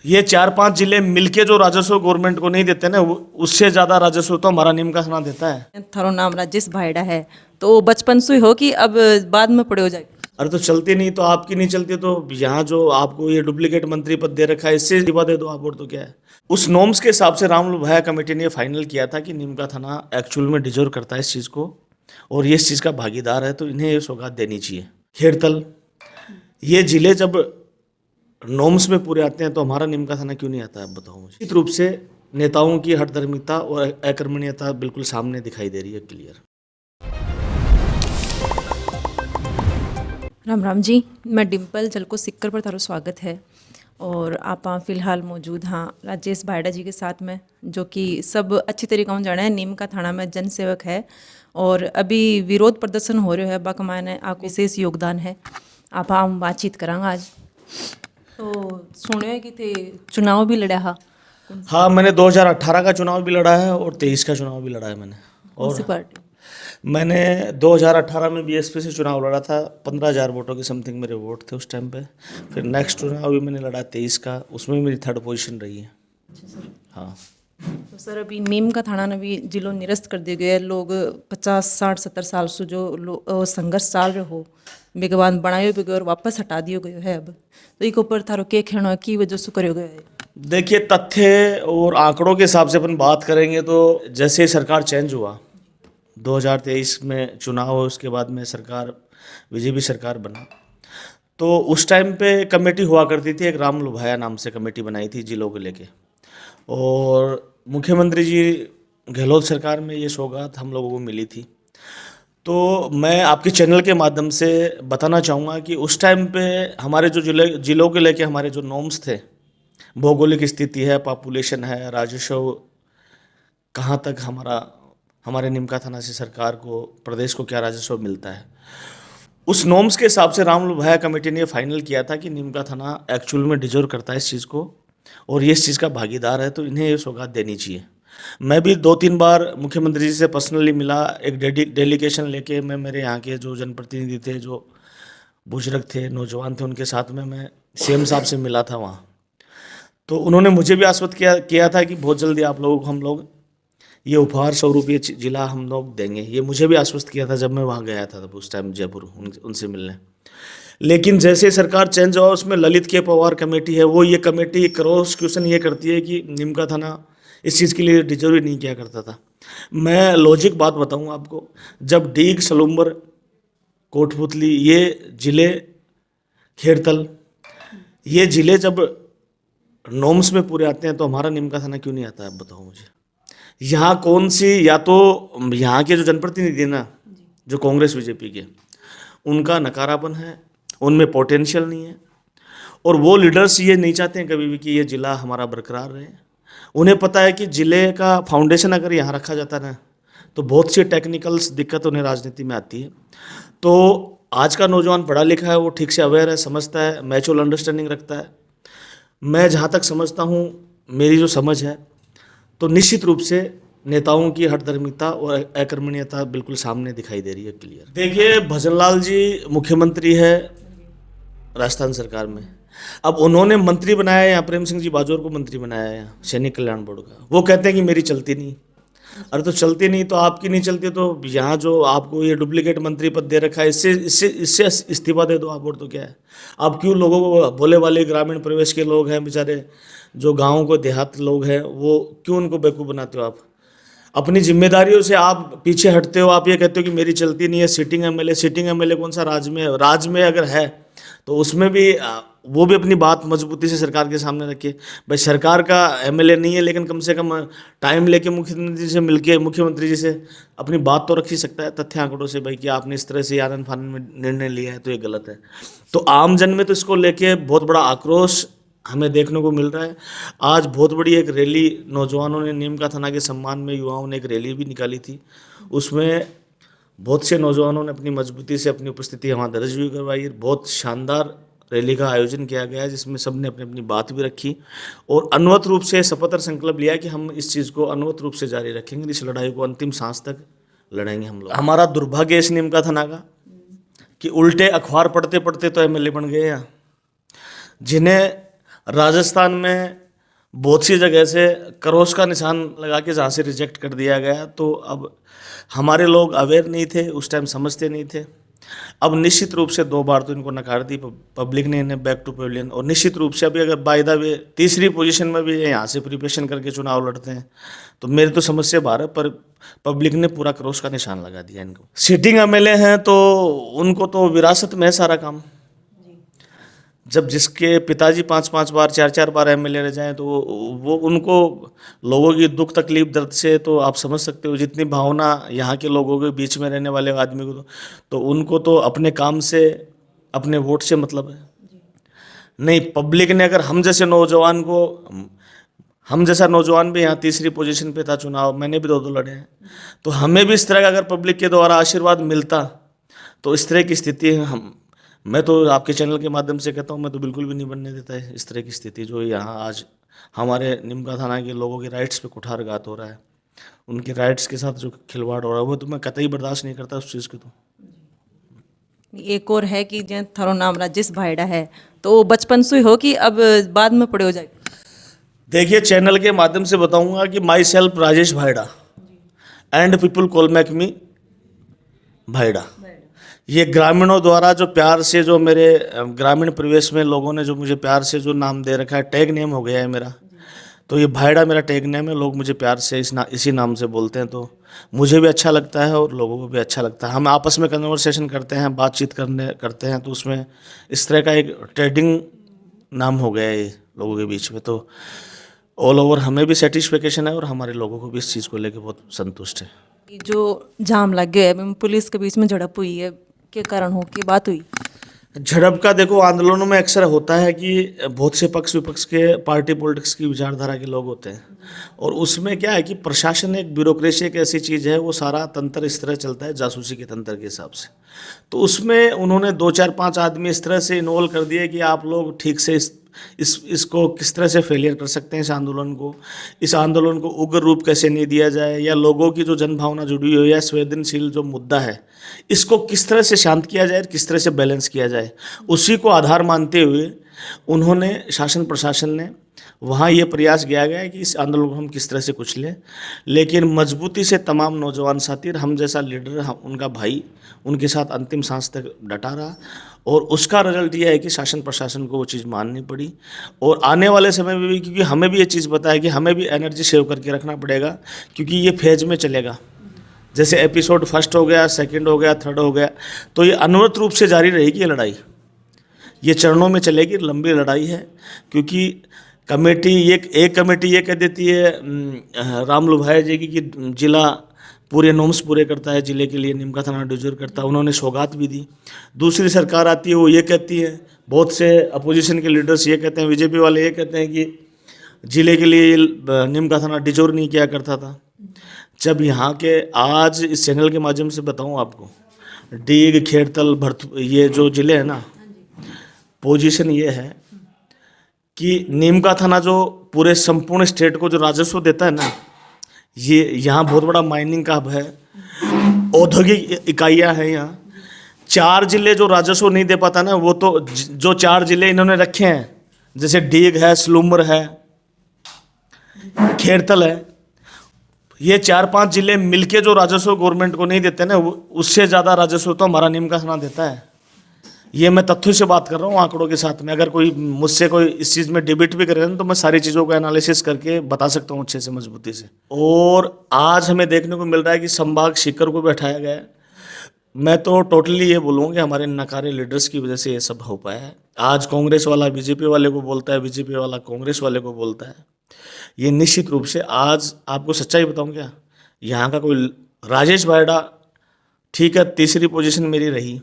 ये 4-5 जिले मिलके जो राजस्व गवर्नमेंट को नहीं देते ना, उससे ज्यादा राजस्व तो हमारा नीम का थाना देता है। थारो नाम राजेश भाईडा है, तो बचपन से ही हो कि अब बाद में पड़े हो जाए? अरे तो चलती नहीं तो आपकी नहीं चलती, तो यहाँ जो आपको ये डुप्लीकेट मंत्री पद दे रखा है, इससे इस्तीफा दे दो आप, और तो क्या है। उस नॉर्म्स के हिसाब से रामलू भाया कमेटी ने फाइनल किया था कि नीम का थाना एक्चुअल में डिजर्व करता है इस चीज़ को, और ये इस चीज़ का भागीदार है, तो इन्हें ये सौगात देनी चाहिए। खेड़तल, ये जिले जब नॉर्म्स में पूरे आते हैं तो हमारा नीम का थाना क्यों नहीं आता है, आप बताओ मुझे। निश्चित रूप से नेताओं की हठधर्मिता और अकर्मण्यता बिल्कुल सामने दिखाई दे रही है, क्लियर। राम राम जी, मैं डिम्पल जलको सिक्कर पर थारो स्वागत है। और आप फिलहाल मौजूद हाँ राजेश भाईडा जी के साथ में, जो कि सब अच्छी तरीक़ा से जाना है, नीम का थाना में जन सेवक है और अभी विरोध प्रदर्शन हो रहे है, बाकी मैंने आपको विशेष योगदान है। आप हम बातचीत करांगा आज। तो सुने कि थे चुनाव भी लड़ा हा? हाँ, मैंने 2018 का चुनाव भी लड़ा है और 23 का चुनाव भी लड़ा है मैंने। कौन सी पार्टी? मैंने 2018 में बीएसपी से चुनाव लड़ा था, 15,000 वोटों के समथिंग मेरे वोट थे उस टाइम पे। फिर नेक्स्ट चुनाव भी मैंने लड़ा 23 का, उसमें मेरी 3rd पोजीशन रही है। अच्छा सर। हाँ, तो सर अभी नीम का थाना ने भी जिलों निरस्त कर दिए गए, लोग 50, 60, 70 साल से जो संघर्ष चाल रहे हो बेके बाद बनायो भी गयो और वापस हटा दियो गयो है। अब तो एक ऊपर थारो के खेणो की वजह से करो गयो है? देखिए, तथ्य और आंकड़ों के हिसाब से अपन बात करेंगे तो जैसे सरकार चेंज हुआ 2023 में चुनाव हुआ, उसके बाद में सरकार बीजेपी सरकार बना, तो उस टाइम पे कमेटी हुआ करती थी, एक राम लुभाया नाम से कमेटी बनाई थी जिलों को लेके, और मुख्यमंत्री जी गहलोत सरकार में ये सौगात हम लोगों को मिली थी। तो मैं आपके चैनल के माध्यम से बताना चाहूँगा कि उस टाइम पे हमारे जो जिलों के लेके हमारे जो नॉर्म्स थे, भौगोलिक स्थिति है, पॉपुलेशन है, राजस्व कहाँ तक हमारे निमका थाना से सरकार को, प्रदेश को क्या राजस्व मिलता है, उस नॉर्म्स के हिसाब से रामलू भाया कमेटी ने फाइनल किया था कि निमका थाना एक्चुअल में डिजर्व करता है इस चीज़ को, और ये इस चीज़ का भागीदार है, तो इन्हें ये सौगात देनी चाहिए। मैं भी 2-3 बार मुख्यमंत्री जी से पर्सनली मिला, एक डेलीगेशन लेके मैं, मेरे यहाँ के जो जनप्रतिनिधि थे, जो बुजुर्ग थे, नौजवान थे, उनके साथ में मैं सीएम साहब से मिला था वहाँ। तो उन्होंने मुझे भी आश्वस्त किया था कि बहुत जल्दी आप लोगों को हम लोग ये उपहार स्वरूप ये जिला हम लोग देंगे। ये मुझे भी आश्वस्त किया था जब मैं वहाँ गया था, तब उस टाइम जयपुर उनसे मिलने। लेकिन जैसे सरकार चेंज हुआ, उसमें ललित के पवार कमेटी है, वो ये कमेटी क्रॉस क्वेश्चन ये करती है कि निमका थाना इस चीज़ के लिए डिजर्व ही नहीं किया करता था। मैं लॉजिक बात बताऊँ आपको, जब डीग, सलूम्बर, कोटपुतली, ये जिले, खेड़तल, ये जिले जब नॉर्म्स में पूरे आते हैं तो हमारा निमका थाना क्यों नहीं आता है, आप बताओ मुझे। यहाँ कौन सी, या तो यहाँ के जो जनप्रतिनिधि ना, जो कांग्रेस बीजेपी के, उनका नकारापन है, उनमें पोटेंशियल नहीं है, और वो लीडर्स ये नहीं चाहते हैं कभी भी कि ये ज़िला हमारा बरकरार रहे। उन्हें पता है कि ज़िले का फाउंडेशन अगर यहाँ रखा जाता ना, तो बहुत सी टेक्निकल्स दिक्कत उन्हें राजनीति में आती है। तो आज का नौजवान पढ़ा लिखा है, वो ठीक से अवेयर है, समझता है, मैच्योर अंडरस्टैंडिंग रखता है। मैं जहाँ तक समझता हूँ, मेरी जो समझ है, तो निश्चित रूप से नेताओं की हठधर्मिता और अकर्मण्यता बिल्कुल सामने दिखाई दे रही है, क्लियर। देखिए, भजनलाल जी मुख्यमंत्री है राजस्थान सरकार में, अब उन्होंने मंत्री बनाया है यहाँ, प्रेम सिंह जी बाजौर को मंत्री बनाया है यहाँ सैनिक कल्याण बोर्ड का। वो कहते हैं कि मेरी चलती नहीं। अरे तो चलती नहीं तो आपकी नहीं चलती, तो यहाँ जो आपको ये डुप्लीकेट मंत्री पद दे रखा है, इससे इस्तीफा दे दो आप, और तो क्या है। आप क्यों लोगों को, भोले वाले ग्रामीण परिवेश के लोग हैं बेचारे, जो गाँव को देहात लोग हैं, वो क्यों उनको बेवकूफ़ बनाते हो आप। अपनी जिम्मेदारियों से आप पीछे हटते हो। आप ये कहते हो कि मेरी चलती नहीं है, सिटिंग एमएलए कौन सा राज्य में है? राज्य में अगर है तो उसमें भी वो भी अपनी बात मजबूती से सरकार के सामने रखे। भाई सरकार का एमएलए नहीं है, लेकिन कम से कम टाइम लेके मुख्यमंत्री से मिलके, मुख्यमंत्री जी से अपनी बात तो रख ही सकता है तथ्य आंकड़ों से, भाई कि आपने इस तरह से आनन फानन में निर्णय लिया है तो ये गलत है। तो आम जन में तो इसको लेके बहुत बड़ा आक्रोश हमें देखने को मिल रहा है। आज बहुत बड़ी एक रैली नौजवानों ने, नीमका थाना के सम्मान में युवाओं ने एक रैली भी निकाली थी। उसमें बहुत से नौजवानों ने अपनी मजबूती से अपनी उपस्थिति वहाँ दर्ज भी करवाई। बहुत शानदार रैली का आयोजन किया गया है, जिसमें सब ने अपनी अपनी बात भी रखी और अनवरत रूप से शपथ और संकल्प लिया कि हम इस चीज़ को अनवरत रूप से जारी रखेंगे, इस लड़ाई को अंतिम सांस तक लड़ेंगे हम लोग। हमारा दुर्भाग्य इस नीमका थाना का कि उल्टे अखबार पढ़ते पढ़ते तो एमएलए बन गए हैं, जिन्हें राजस्थान में बहुत सी जगह से क्रॉस का निशान लगा के जहाँ से रिजेक्ट कर दिया गया, तो अब हमारे लोग अवेयर नहीं थे, उस टाइम समझते नहीं थे। अब निश्चित रूप से 2 बार तो इनको नकार दी पब्लिक ने इन्हें बैक टू पवेलियन, और निश्चित रूप से अभी अगर बाय द वे तीसरी पोजीशन में भी यहाँ से प्रिपरेशन करके चुनाव लड़ते हैं तो मेरी तो समझ से बाहर है, पर पब्लिक ने पूरा क्रॉस का निशान लगा दिया इनको। सिटिंग एमएलए हैं तो उनको तो विरासत में है सारा काम। जब जिसके पिताजी 5-5 बार 4-4 बार एमएलए रह जाएं तो वो उनको लोगों की दुख तकलीफ दर्द से तो आप समझ सकते हो, जितनी भावना यहाँ के लोगों के बीच में रहने वाले आदमी को तो उनको तो अपने काम से अपने वोट से मतलब है। नहीं, पब्लिक ने अगर हम जैसे नौजवान को, हम जैसा नौजवान भी यहाँ तीसरी पोजीशन पे था चुनाव, मैंने भी 2 लड़े हैं, तो हमें भी इस तरह का अगर पब्लिक के द्वारा आशीर्वाद मिलता तो इस तरह की स्थिति मैं तो आपके चैनल के माध्यम से कहता हूँ, मैं तो बिल्कुल भी नहीं बनने देता है इस तरह की स्थिति जो यहाँ आज हमारे निमका थाना के लोगों के राइट्स पे कुठारघात हो रहा है, उनके राइट्स के साथ जो खिलवाड़ हो रहा है वो तो मैं कतई बर्दाश्त नहीं करता उस चीज़ को। तो एक और है कि जैसे थारो नाम राजेश भायड़ा है, तो वो बचपन से ही हो कि अब बाद में पड़े हो जाए? देखिए, चैनल के माध्यम से बताऊंगा कि myself Rajesh Bhayda and people call me Bhayda. ये ग्रामीणों द्वारा जो प्यार से, जो मेरे ग्रामीण परिवेश में लोगों ने जो मुझे प्यार से जो नाम दे रखा है, टैग नेम हो गया है मेरा, तो ये भायड़ा मेरा टैग नेम है। लोग मुझे प्यार से इसी नाम से बोलते हैं, तो मुझे भी अच्छा लगता है और लोगों को भी अच्छा लगता है। हम आपस में कन्वर्सेशन करते हैं, बातचीत करते हैं, तो उसमें इस तरह का एक ट्रेडिंग नाम हो गया है ये लोगों के बीच में। तो ऑल ओवर हमें भी सेटिस्फेक्शन है और हमारे लोगों को भी इस चीज़ को लेकर बहुत संतुष्ट है। जो जाम लग गया है, पुलिस के बीच में झड़प हुई है, के कारण हो की बात हुई? झड़प का देखो, आंदोलनों में अक्सर होता है कि बहुत से पक्ष विपक्ष के, पार्टी पॉलिटिक्स की विचारधारा के लोग होते हैं, और उसमें क्या है कि प्रशासन एक ब्यूरोक्रेसी एक ऐसी चीज़ है, वो सारा तंत्र इस तरह चलता है जासूसी के तंत्र के हिसाब से। तो उसमें उन्होंने 2-4-5 आदमी इस तरह से इन्वॉल्व कर दिए कि आप लोग ठीक से इसको किस तरह से फेलियर कर सकते हैं, इस आंदोलन को उग्र रूप कैसे नहीं दिया जाए, या लोगों की जो जनभावना जुड़ी हुई है, संवेदनशील जो मुद्दा है, इसको किस तरह से शांत किया जाए, किस तरह से बैलेंस किया जाए, उसी को आधार मानते हुए उन्होंने, शासन प्रशासन ने वहाँ ये प्रयास किया गया है कि इस आंदोलन को हम किस तरह से कुचलें। लेकिन मजबूती से तमाम नौजवान साथी, हम जैसा लीडर, उनका भाई, उनके साथ अंतिम सांस तक डटा रहा, और उसका रिजल्ट ये है कि शासन प्रशासन को वो चीज़ माननी पड़ी। और आने वाले समय में भी, क्योंकि हमें भी ये चीज़ पता है कि हमें भी एनर्जी सेव करके रखना पड़ेगा, क्योंकि ये फेज में चलेगा। जैसे एपिसोड 1 हो गया, 2 हो गया, 3 हो गया, तो ये अनवरत रूप से जारी रहेगी ये लड़ाई, ये चरणों में चलेगी, लंबी लड़ाई है। क्योंकि कमेटी एक कमेटी ये कह देती है रामलू भाई जी की कि जिला पूरे नॉर्म्स पूरे करता है, जिले के लिए निमका थाना डिजर्व करता है, उन्होंने सौगात भी दी। दूसरी सरकार आती है, वो ये कहती है, बहुत से अपोजिशन के लीडर्स ये कहते हैं, बीजेपी वाले ये कहते हैं कि जिले के लिए निमका थाना डिजर्व नहीं किया करता था। जब यहाँ के, आज इस चैनल के माध्यम से बताऊँ आपको, डीग, खेड़तल, ये जो जिले हैं ना, पोजीशन ये है कि निमका थाना जो पूरे संपूर्ण स्टेट को जो राजस्व देता है ना, ये यहाँ बहुत बड़ा माइनिंग का हब है, औद्योगिक इकाइयाँ हैं यहाँ। 4 जिले जो राजस्व नहीं दे पाता ना, वो तो जो 4 जिले इन्होंने रखे हैं, जैसे डीग है, स्लूमर है, खेड़तल है, ये 4-5 जिले मिलके जो राजस्व गवर्नमेंट को नहीं देते ना, उससे ज़्यादा राजस्व तो हमारा निमका थाना देता है। ये मैं तथ्यों से बात कर रहा हूँ, आंकड़ों के साथ में। अगर कोई मुझसे कोई इस चीज़ में डिबेट भी करे ना, तो मैं सारी चीज़ों को एनालिसिस करके बता सकता हूँ अच्छे से, मजबूती से। और आज हमें देखने को मिल रहा है कि संभाग सीकर को बैठाया गया है। मैं तो टोटली ये बोलूँगा कि हमारे नकारे लीडर्स की वजह से ये सब हो पाया है। आज कांग्रेस वाला बीजेपी वाले को बोलता है, बीजेपी वाला कांग्रेस वाले को बोलता है। ये निश्चित रूप से, आज आपको सच्चाई बताऊँ क्या, यहाँ का कोई राजेश भायड़ा, ठीक है, तीसरी पोजीशन मेरी रही,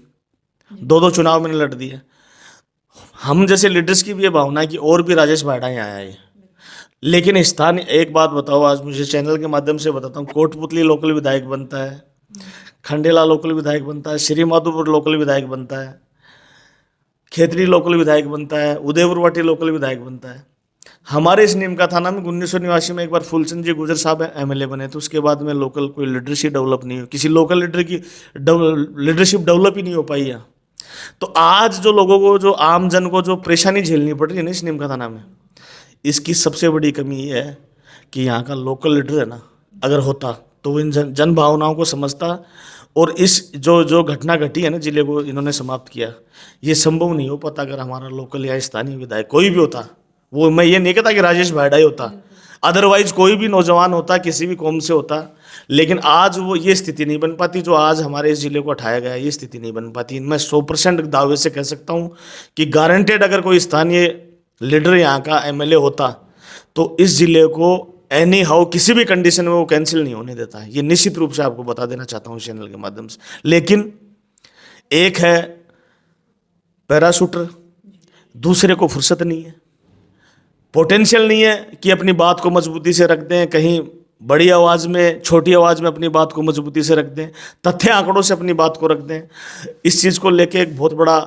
2 चुनाव मैंने लड़ दिए। हम जैसे लीडर्स की भी ये भावना है कि और भी राजेश भायड़ा यहाँ आए। लेकिन स्थानीय, एक बात बताओ, आज मुझे चैनल के माध्यम से बताता हूँ, कोटपुतली लोकल विधायक बनता है, खंडेला लोकल विधायक बनता है, श्री माधोपुर लोकल विधायक बनता है, खेतरी लोकल विधायक बनता है, उदयपुरवाटी लोकल विधायक बनता है। हमारे इस निमका थाना में 1989 में एक बार फूलचंद जी गुजर साहब एमएलए बने, तो उसके बाद में लोकल कोई लीडरशिप डेवलप नहीं हुई, किसी लोकल लीडर की लीडरशिप डेवलप ही नहीं हो पाई है। तो आज जो लोगों को, जो आम जन को जो परेशानी झेलनी पड़ रही है ना इस नीम का थाना में, इसकी सबसे बड़ी कमी ये है कि यहाँ का लोकल लीडर है ना, अगर होता तो वो इन जन भावनाओं को समझता, और इस जो घटना घटी है ना, जिले को इन्होंने समाप्त किया, ये संभव नहीं हो पाता अगर हमारा लोकल या स्थानीय विधायक कोई भी होता। वो मैं ये नहीं कहता कि राजेश भायडा ही होता, अदरवाइज कोई भी नौजवान होता, किसी भी कौम से होता, लेकिन आज वो ये स्थिति नहीं बन पाती जो आज हमारे इस जिले को उठाया गया है, ये स्थिति नहीं बन पाती। मैं 100% दावे से कह सकता हूँ कि गारंटेड अगर कोई स्थानीय लीडर यहाँ का एमएलए होता तो इस जिले को एनी हाउ किसी भी कंडीशन में वो कैंसिल नहीं होने देता है। ये निश्चित रूप से आपको बता देना चाहता हूँ इस चैनल के माध्यम से। लेकिन एक है पैराशूटर, दूसरे को फुर्सत नहीं है, पोटेंशियल नहीं है कि अपनी बात को मजबूती से रख दें, कहीं बड़ी आवाज़ में, छोटी आवाज़ में अपनी बात को मजबूती से रख दें, तथ्य आंकड़ों से अपनी बात को रख दें। इस चीज़ को लेके एक बहुत बड़ा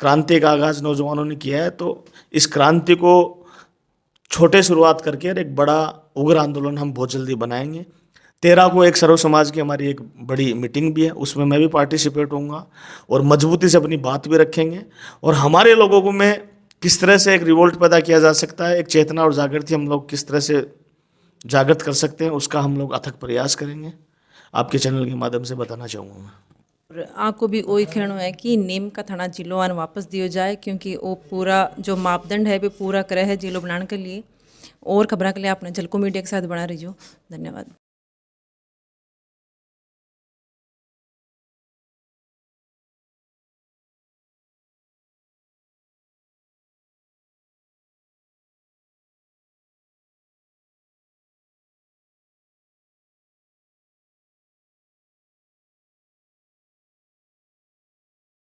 क्रांति का आगाज़ नौजवानों ने किया है। तो इस क्रांति को छोटे शुरुआत करके और एक बड़ा उग्र आंदोलन हम बहुत जल्दी बनाएंगे। 13 को एक सर्व समाज की हमारी एक बड़ी मीटिंग भी है, उसमें मैं भी पार्टिसिपेट होऊंगा और मजबूती से अपनी बात भी रखेंगे। और हमारे लोगों को में किस तरह से एक रिवोल्ट पैदा किया जा सकता है, एक चेतना और जागृति हम लोग किस तरह से जागृत कर सकते हैं, उसका हम लोग अथक प्रयास करेंगे। आपके चैनल के माध्यम से बताना चाहूँगा मैं। और आपको भी वही कहना है कि नीम का थाना जिलो आन वापस दियो जाए, क्योंकि वो पूरा जो मापदंड है वो पूरा करे है जिलो बनाने के लिए। और खबरों के लिए आपने झलको मीडिया के साथ बना रहियो। धन्यवाद।